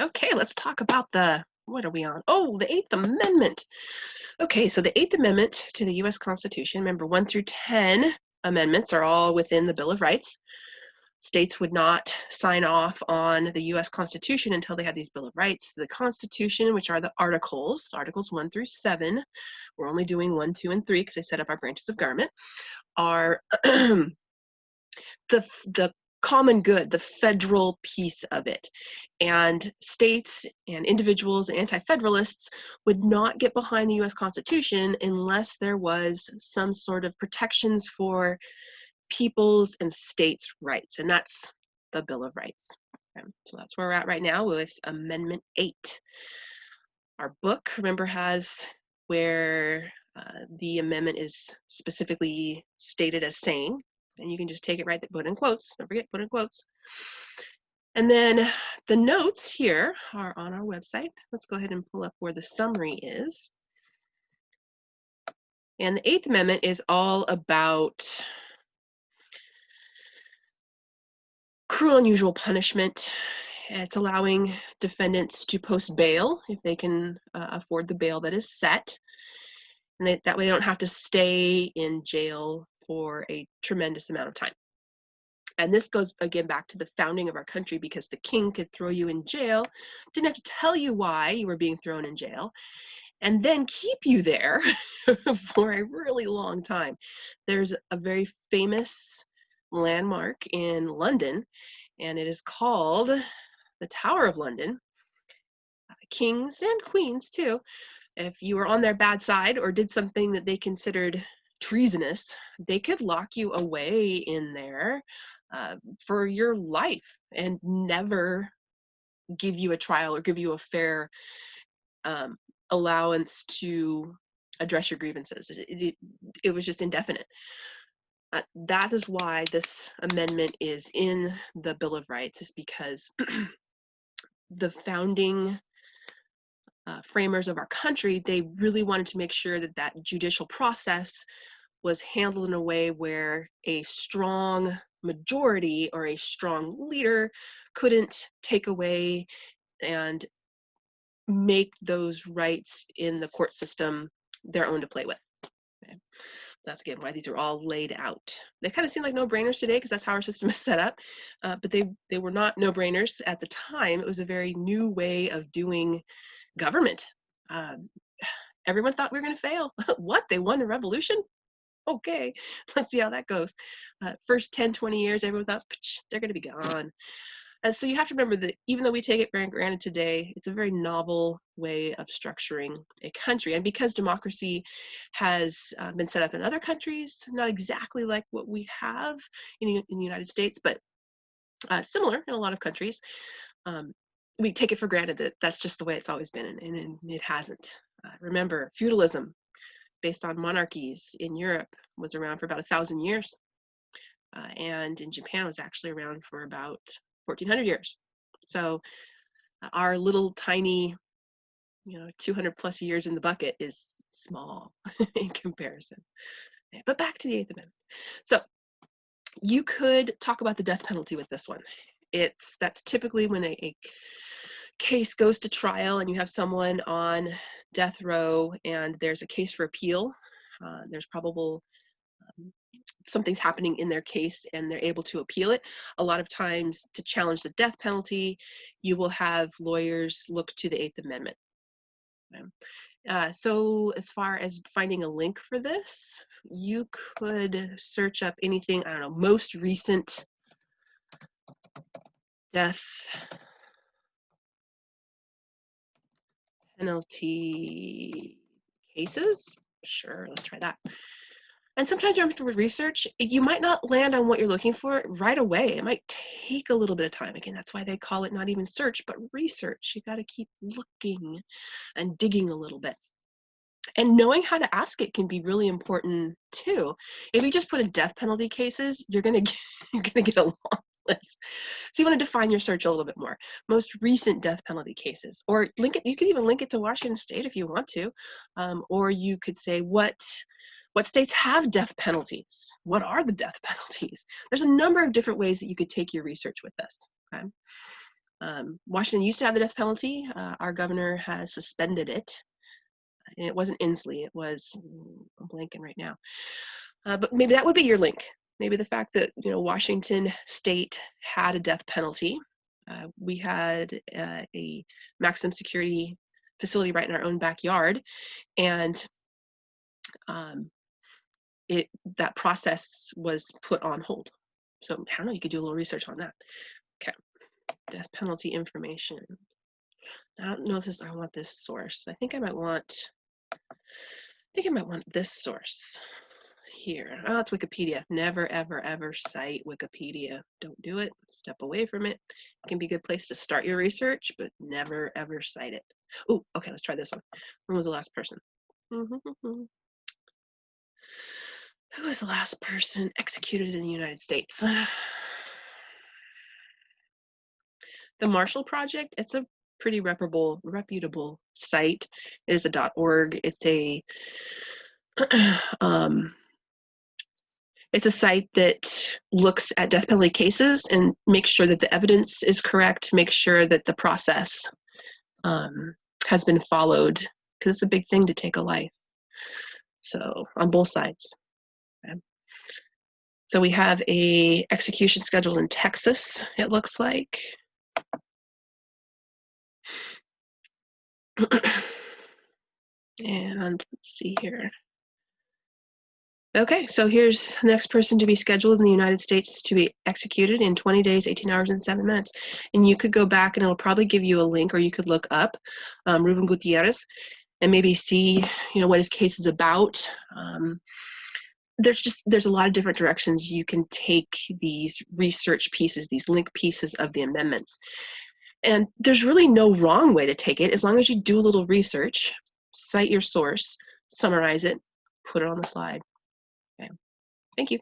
Okay, let's talk about what are we on? Oh, the Eighth Amendment. Okay, so the Eighth Amendment to the US Constitution, remember 1 through 10 amendments are all within the Bill of Rights. States would not sign off on the US Constitution until they had these Bill of Rights. The Constitution, which are the Articles 1 through 7, we're only doing 1, 2, and 3 because they set up our branches of government, are the common good, the federal piece of it. And states and individuals and anti-federalists would not get behind the US Constitution unless there was some sort of protections for people's and states' rights. And that's the Bill of Rights. Okay, so that's where we're at right now with Amendment 8. Our book, remember, has where the amendment is specifically stated as saying, and you can just take it right, put in quotes, don't forget, put in quotes. And then the notes here are on our website. Let's go ahead and pull up where the summary is. And the Eighth Amendment is all about cruel and unusual punishment. It's allowing defendants to post bail if they can afford the bail that is set. And that way they don't have to stay in jail for a tremendous amount of time. And this goes again back to the founding of our country, because the king could throw you in jail, didn't have to tell you why you were being thrown in jail, and then keep you there for a really long time. There's a very famous landmark in London, and it is called the Tower of London. Kings and queens too, if you were on their bad side or did something that they considered treasonous, they could lock you away in there for your life and never give you a trial or give you a fair allowance to address your grievances. It was just indefinite. That is why this amendment is in the Bill of Rights, is because the founding framers of our country, they really wanted to make sure that that judicial process was handled in a way where a strong majority or a strong leader couldn't take away and make those rights in the court system their own to play with. Okay. That's again why these are all laid out. They kind of seem like no-brainers today because that's how our system is set up, but they were not no-brainers at the time. It was a very new way of doing government. Um, Everyone thought we were going to fail. What? They won the revolution? Okay, let's see how that goes. First 10, 20 years, everyone thought, they're going to be gone. So you have to remember that even though we take it for granted today, it's a very novel way of structuring a country. And because democracy has been set up in other countries, not exactly like what we have in the United States, but similar in a lot of countries, we take it for granted that that's just the way it's always been, and it hasn't. Remember, feudalism based on monarchies in Europe was around for about 1,000 years, and in Japan was actually around for about 1,400 years. So our little tiny, 200 plus years in the bucket is small in comparison. But back to the Eighth Amendment. So you could talk about the death penalty with this one. That's typically when a case goes to trial and you have someone on death row and there's a case for appeal. There's probable something's happening in their case and they're able to appeal it. A lot of times to challenge the death penalty, you will have lawyers look to the Eighth Amendment. So as far as finding a link for this, you could search up anything, I don't know, most recent death penalty cases. Sure, let's try that. And sometimes after research, you might not land on what you're looking for right away. It might take a little bit of time. Again, that's why they call it not even search, but research. You got to keep looking and digging a little bit. And knowing how to ask it can be really important too. If you just put in death penalty cases, you're gonna get a long list. So you want to define your search a little bit more. Most recent death penalty cases, or link it. You could even link it to Washington State if you want to, or you could say what states have death penalties. What are the death penalties? There's a number of different ways that you could take your research with this. Okay. Washington used to have the death penalty. Our governor has suspended it. And it wasn't Inslee, it was, I'm blanking right now. But maybe that would be your link. Maybe the fact that, you know, Washington state had a death penalty. We had a maximum security facility right in our own backyard, and that process was put on hold. So I don't know, you could do a little research on that. Okay, death penalty information. I don't know if I want this source. I think I might want this source here. Oh, it's Wikipedia. Never, ever, ever cite Wikipedia. Don't do it. Step away from it. It can be a good place to start your research, but never, ever cite it. Oh, okay, let's try this one. When was the last person? Who was the last person executed in the United States? The Marshall Project, it's a pretty reputable site. It is a .org. It's a it's a site that looks at death penalty cases and makes sure that the evidence is correct, makes sure that the process has been followed, because it's a big thing to take a life. So on both sides. Okay. So we have a execution scheduled in Texas, it looks like. And let's see here. Okay, so here's the next person to be scheduled in the United States to be executed in 20 days, 18 hours, and 7 minutes. And you could go back and it'll probably give you a link, or you could look up Ruben Gutierrez and maybe see, you know, what his case is about. There's a lot of different directions you can take these research pieces, these link pieces of the amendments. And there's really no wrong way to take it, as long as you do a little research, cite your source, summarize it, put it on the slide. Okay. Thank you.